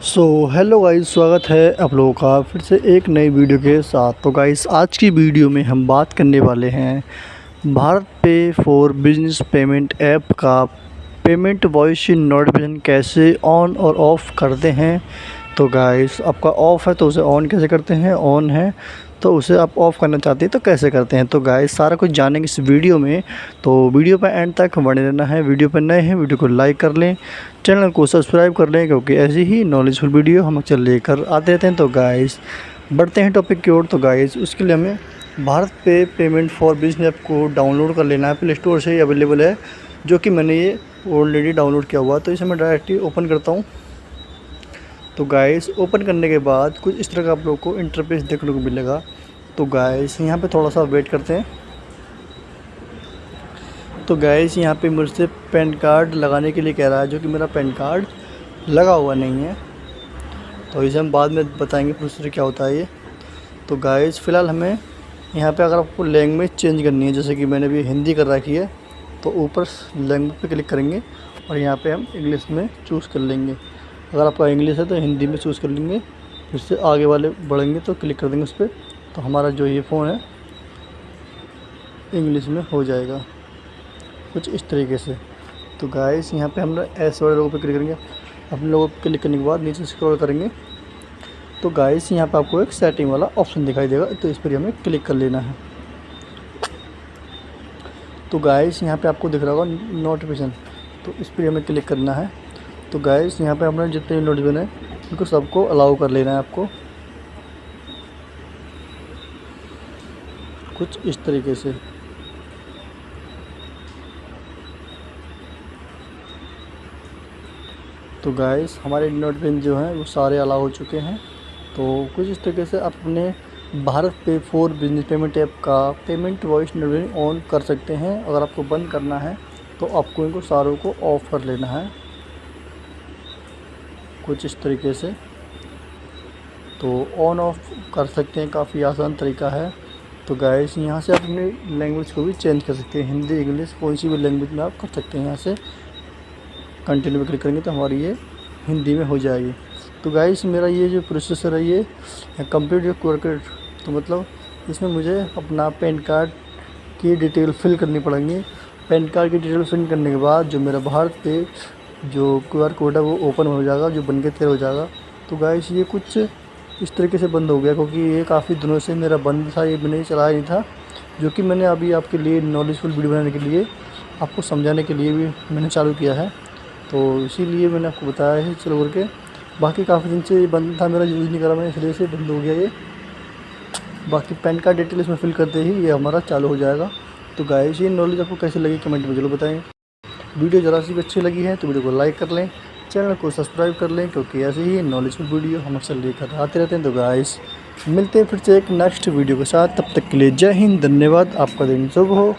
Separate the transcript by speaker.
Speaker 1: So hello guys, स्वागत है आप लोगों का फिर से एक नई वीडियो के साथ। तो गाइस, आज की वीडियो में हम बात करने वाले हैं भारत पे फॉर बिजनेस पेमेंट ऐप का पेमेंट वॉइस नोटिफिकेशन कैसे ऑन और ऑफ़ करते हैं। तो गाइस, आपका ऑफ़ है तो उसे ऑन कैसे करते हैं, ऑन है तो उसे आप ऑफ़ करना चाहते हैं तो कैसे करते हैं। तो गाइस, सारा कुछ जानेंगे इस वीडियो में, तो वीडियो पर एंड तक बने रहना है। वीडियो पर नए हैं वीडियो को लाइक कर लें, चैनल को सब्सक्राइब कर लें, क्योंकि ऐसी ही नॉलेजफुल वीडियो हम अक्सर लेकर आते रहते हैं। तो गाइस, बढ़ते हैं टॉपिक की ओर। तो गाइस, उसके लिए हमें भारत पे पेमेंट फॉर बिजनेस ऐप को डाउनलोड कर लेना है। प्ले स्टोर से ही अवेलेबल है, जो कि मैंने ये ऑलरेडी डाउनलोड किया हुआ। तो इसे मैं डायरेक्टली ओपन करता हूँ। तो गाइस, ओपन करने के बाद कुछ इस तरह का आप लोगों को इंटरफेस देखने को मिलेगा। तो गाइस, यहाँ पे थोड़ा सा वेट करते हैं। तो गाइस, यहाँ पे मुझसे पैन कार्ड लगाने के लिए कह रहा है, जो कि मेरा पैन कार्ड लगा हुआ नहीं है। तो इसे हम बाद में बताएंगे प्रोसीजर क्या होता है ये। तो गाइस, फ़िलहाल हमें यहाँ पे अगर आपको लैंग्वेज चेंज करनी है, जैसे कि मैंने भी हिंदी कर रखी है, तो ऊपर लैंग्वेज पे क्लिक करेंगे और यहाँ पे हम इंग्लिश में चूज़ कर लेंगे। अगर आपका इंग्लिश है तो हिंदी में चूज़ कर लेंगे। फिर से आगे वाले बढ़ेंगे तो क्लिक कर देंगे उस पर, तो हमारा जो ये फ़ोन है इंग्लिश में हो जाएगा कुछ इस तरीके से। तो गाइस, यहाँ पे हम ऐसे वाले लोगों पे क्लिक करेंगे। अपने लोगों पे क्लिक करने के बाद नीचे स्क्रॉल करेंगे तो गाइस, यहाँ पे आपको एक सेटिंग वाला ऑप्शन दिखाई देगा, तो इस पर हमें क्लिक कर लेना है। तो गाइस, यहाँ पे आपको दिख रहा होगा नोटिफिकेशन, तो इस पर हमें क्लिक करना है। तो गाइस, यहाँ पे हमने जितने भी नोटिफिकेशन है उनको सबको अलाउ कर लेना है आपको कुछ इस तरीके से। तो गाइस, हमारे नोटिफिकेशन जो हैं वो सारे अलाउ हो चुके हैं। तो कुछ इस तरीके से आप अपने भारत पे फॉर बिजनेस पेमेंट ऐप का पेमेंट वॉइस नोटिफिकेशन ऑन कर सकते हैं। अगर आपको बंद करना है तो आपको इनको सारों को ऑफ कर लेना है कुछ इस तरीके से। तो ऑन ऑफ कर सकते हैं, काफ़ी आसान तरीका है। तो गाइस, यहाँ से आप अपनी लैंग्वेज को भी चेंज कर सकते हैं, हिंदी इंग्लिश कोई सी भी लैंग्वेज में आप कर सकते हैं। यहाँ से कंटिन्यू में क्लिक करेंगे तो हमारी ये हिंदी में हो जाएगी। तो गाइस, मेरा ये जो प्रोसेसर है ये कंप्लीट जो QR, तो मतलब इसमें मुझे अपना पैन कार्ड की डिटेल फिल करनी पड़ेंगी। पैन कार्ड की डिटेल फिल करने के बाद जो मेरा भारत पे जो QR कोड है वो ओपन हो जाएगा, जो बन के तैयार हो जाएगा। तो गाइस, ये कुछ इस तरीके से बंद हो गया, क्योंकि ये काफ़ी दिनों से मेरा बंद था, ये मैंने चलाया नहीं था, जो कि मैंने अभी आपके लिए नॉलेजफुल वीडियो बनाने के लिए, आपको समझाने के लिए भी मैंने चालू किया है। तो इसीलिए मैंने आपको बताया है चलो करके। बाकी काफ़ी दिन से ये बंद था, मेरा यूज़ नहीं करा मैंने, इसलिए से बंद हो गया ये। बाकी पैन कार्ड डिटेल इसमें फिल करते ही ये हमारा चालू हो जाएगा। तो गाइस, ये नॉलेज आपको कैसे लगी कमेंट में ज़रूर बताएं। वीडियो ज़रा सी भी अच्छी लगी है तो वीडियो को लाइक कर लें, चैनल को सब्सक्राइब कर लें, क्योंकि ऐसे ही नॉलेजफुल वीडियो हम अक्सर लेकर आते रहते हैं। तो गाइस, मिलते हैं फिर से एक नेक्स्ट वीडियो के साथ। तब तक के लिए जय हिंद, धन्यवाद, आपका दिन शुभ हो।